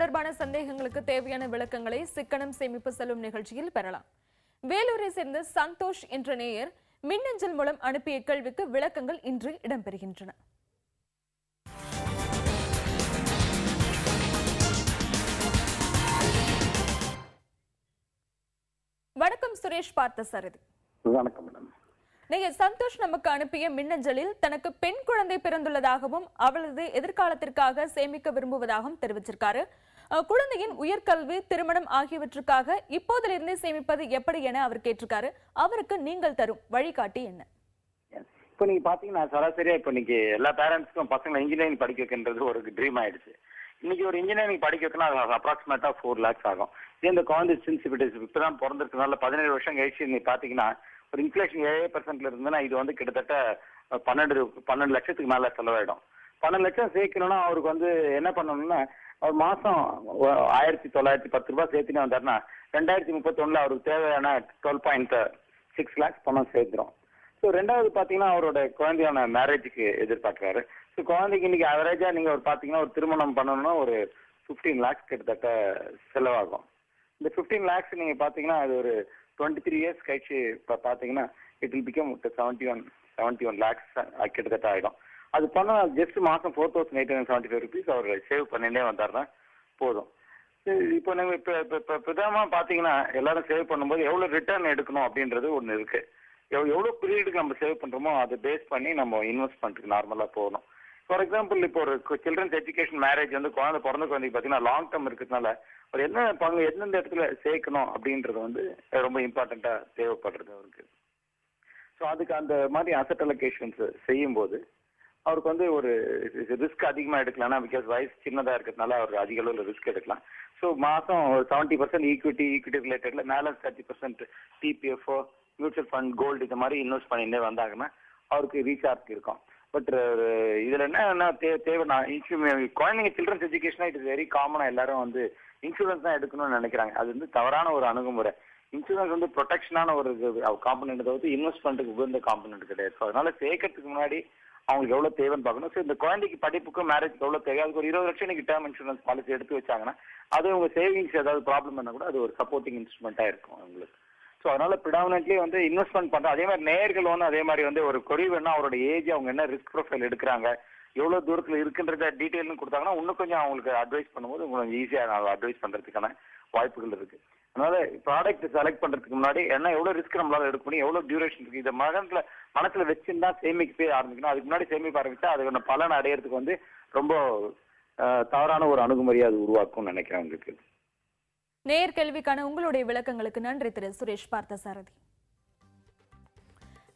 தொடர்பான சந்தேகங்களுக்கு தேவையான விளக்கங்களை சிக்கனம் சேமிப்பு செல்லும் நிகழ்ச்சியில் பெறலாம். வேலூரை சேர்ந்த சந்தோஷ் என்ற நேயர் மின்னஞ்சல் மூலம் அனுப்பிய கேள்விக்கு விளக்கங்கள் இன்று இடம்பெறுகின்றன. வணக்கம் சுரேஷ் பார்த்தசாரதி. வணக்கம் மேடம். சந்தோஷ் நமக்கு அனுப்பிய மின்னஞ்சலில் தனக்கு பெண் குழந்தை பிறந்துள்ளதாகவும் அவளது எதிர்காலத்திற்காக சேமிக்க விரும்புவதாகவும் தெரிவிச்சிருக்காரு. குழந்தையின் உயர்கல்வி, திருமணம் ஆகியவற்றுக்காக இப்போதிலிருந்தே சேமிப்பது எப்படி என அவர் கேட்டிருக்காரு. அவருக்கு நீங்கள் தரும் வழிகாட்டி என்ன? இப்போ நீங்க பாத்தீங்கன்னா சராசரியா இப்போ இன்னைக்கு எல்லா பேரண்ட்ஸ்க்கும் பசங்களை இன்ஜினியரிங் படிக்க வைக்கின்றது ஒரு ட்ரீம் ஆயிடுச்சு. இன்னைக்கு ஒரு இன்ஜினியரிங் படிக்க வைக்கணும் அது அப்ராக்சிமேட்டா 4 lakhs ஆகும். இதே இந்த குழந்தை இப்பதான் பிறந்திருக்கனால 17 வருஷம் கழிச்சு நீங்க பாத்தீங்கன்னா ஒரு இன்ஃபிளேஷன் 7% இருந்ததுன்னா இது வந்து கிட்டத்தட்ட 12 லட்சத்துக்கு மேல செலவாயிடும். 12 லட்சம் சேர்க்கணும்னா அவருக்கு வந்து என்ன பண்ணணும்னா ஒரு மாசம் 1910 ரூபாய் சேர்த்துனே வந்தாருன்னா 2031 அவருக்கு தேவையான 12.6 lakhs பணம் சேர்த்துரும். ஸோ ரெண்டாவது பாத்தீங்கன்னா அவரோட குழந்தையான மேரேஜுக்கு எதிர்பார்க்கிறாரு. ஸோ குழந்தைக்கு இன்னைக்கு அவரேஜா நீங்க ஒரு பாத்தீங்கன்னா ஒரு திருமணம் பண்ணணும்னா ஒரு 15 lakhs கிட்டத்தட்ட செலவாகும். இந்த 15 lakhs நீங்க பாத்தீங்கன்னா அது ஒரு 23 years கழிச்சு இப்போ பார்த்தீங்கன்னா இட் வில் பிகம் 71 lakhs கிட்டத்தட்ட ஆகிடும். அது பண்ண ஜஸ்ட் மாதம் 4,875 rupees அவர் சேவ் பண்ணிட்டே வந்தாருன்னா போதும். இப்போ நீங்கள் இப்போ பிரதமாக பார்த்தீங்கன்னா எல்லாரும் சேவ் பண்ணும்போது எவ்வளோ ரிட்டர்ன் எடுக்கணும் அப்படின்றது ஒன்று இருக்கு. எவ்வளோ பீரியடுக்கு நம்ம சேவ் பண்ணுறோமோ அதை பேஸ் பண்ணி நம்ம இன்வெஸ்ட் பண்ணுறதுக்கு நார்மலாக போகணும். ஃபார் எக்ஸாம்பிள் இப்போ ஒரு சில்ட்ரன்ஸ் எஜுகேஷன் மேரேஜ் வந்து பிறந்த குழந்தைக்கு பார்த்தீங்கன்னா லாங் டேர்ம் இருக்கிறதுனால ஒரு எந்தெந்த இடத்துல சேர்க்கணும் அப்படின்றது வந்து ரொம்ப இம்பார்ட்டண்டா தேவைப்படுறது அவருக்கு. ஸோ அதுக்கு அந்த மாதிரி அசட் அலோகேஷன்ஸ் செய்யும் போது அவருக்கு வந்து ஒரு ரிஸ்க் அதிகமாக எடுக்கலாம்னா பிகாஸ் வயசு சின்னதாக இருக்கிறதுனால அவர் அதிக அளவில் ரிஸ்க் எடுக்கலாம். ஸோ மாதம் 70% ஈக்விட்டி ரிலேட்டட்ல மேலே 30% டிபிஎஃப்ஓ, மியூச்சுவல் ஃபண்ட், கோல்டு இந்த மாதிரி இன்வெஸ்ட் பண்ணிட்டே வந்தாங்கன்னா அவருக்கு ரீசார்ஜ் இருக்கும். பட் இதுல என்ன தேவைன்னா குழந்தைங்க சில்ட்ரன்ஸ் எஜுகேஷனா இட் இஸ் வெரி காமனா எல்லாரும் வந்து இன்சூரன்ஸ் தான் எடுக்கணும்னு நினைக்கிறாங்க. அது வந்து தவறான ஒரு அணுகுமுறை. இன்சூரன்ஸ் வந்து ப்ரொடெக்ஷனான ஒரு காம்பனன்ட் தவிர்த்து இன்வெஸ்ட்மெண்ட்டுக்கு உகந்த காம்பனன்ட் கிடையாது. ஸோ அதனால சேர்க்கறதுக்கு முன்னாடி அவங்களுக்கு எவ்வளவு தேவைன்னு பார்க்கணும். ஸோ இந்த குழந்தைக்கு படிப்புக்கும் மேரேஜ்க்கு எவ்வளவு தேவை, அதுக்கு ஒரு 20 லட்சம் இன்னைக்கு டேர்ம் இன்சூரன்ஸ் பாலிசி எடுத்து வச்சாங்கன்னா அது உங்க சேவிங்ஸ் ஏதாவது ப்ராப்ளம் பண்ணா கூட அது ஒரு சப்போர்ட்டிங் இன்ஸ்ட்ருமெண்டா இருக்கும் அவங்களுக்கு. ஸோ அதனால ப்ரிடாமினென்ட்லி வந்து இன்வெஸ்ட்மெண்ட் பண்றோம். அதே மாதிரி நேயர்கள் வந்து அதே மாதிரி வந்து ஒரு கொடிவுன்னா அவரோட ஏஜ், அவங்க என்ன ரிஸ்க் ப்ரொஃபைல் எடுக்கிறாங்க, எவ்வளவு தூரத்துல இருக்குன்றத டீட்டெயில்னு கொடுத்தாங்கன்னா இன்னும் கொஞ்சம் அவங்களுக்கு அட்வைஸ் பண்ணும்போது உங்களுக்கு ஈஸியா அட்வைஸ் பண்றதுக்கான வாய்ப்புகள் இருக்கு. அதனால ப்ராடக்ட் செலக்ட் பண்றதுக்கு முன்னாடி என்ன எவ்வளவு ரிஸ்க் நம்மளால எடுக்க முடியும், எவ்வளவு டியூரேஷன் இருக்கு, இதை மனசுல வச்சுருந்தா சேமிக்கவே ஆரம்பிக்கணும். அதுக்கு முன்னாடி சேமிக்க ஆரம்பிச்சா அதுக்கான பலன் அடையிறதுக்கு வந்து ரொம்ப தவறான ஒரு அணுகுமுறையை அது உருவாக்கும்னு நினைக்கிறேன் உங்களுக்கு. நேர் கேள்விக்கான உங்களுடைய விளக்கங்களுக்கு நன்றி திரு சுரேஷ் பார்த்தசாரதி.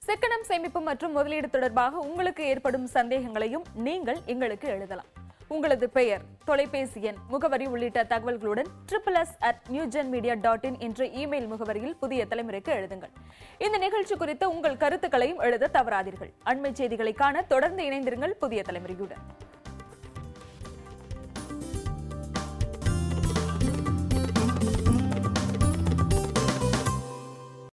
சிக்கனம் சேமிப்பு மற்றும் முதலீடு தொடர்பாக உங்களுக்கு ஏற்படும் சந்தேகங்களையும் நீங்கள் எங்களுக்கு எழுதலாம். உங்களது பெயர், தொலைபேசி எண், முகவரி உள்ளிட்ட தகவல்களுடன் triplus@newgenmedia.in என்ற இமெயில் முகவரியில் புதிய தலைமுறைக்கு எழுதுங்கள். இந்த நிகழ்ச்சி குறித்த உங்கள் கருத்துக்களையும் எழுத தவறாதீர்கள். அண்மை செய்திகளை காண தொடர்ந்து இணைந்திருங்கள் புதிய தலைமுறையுடன்.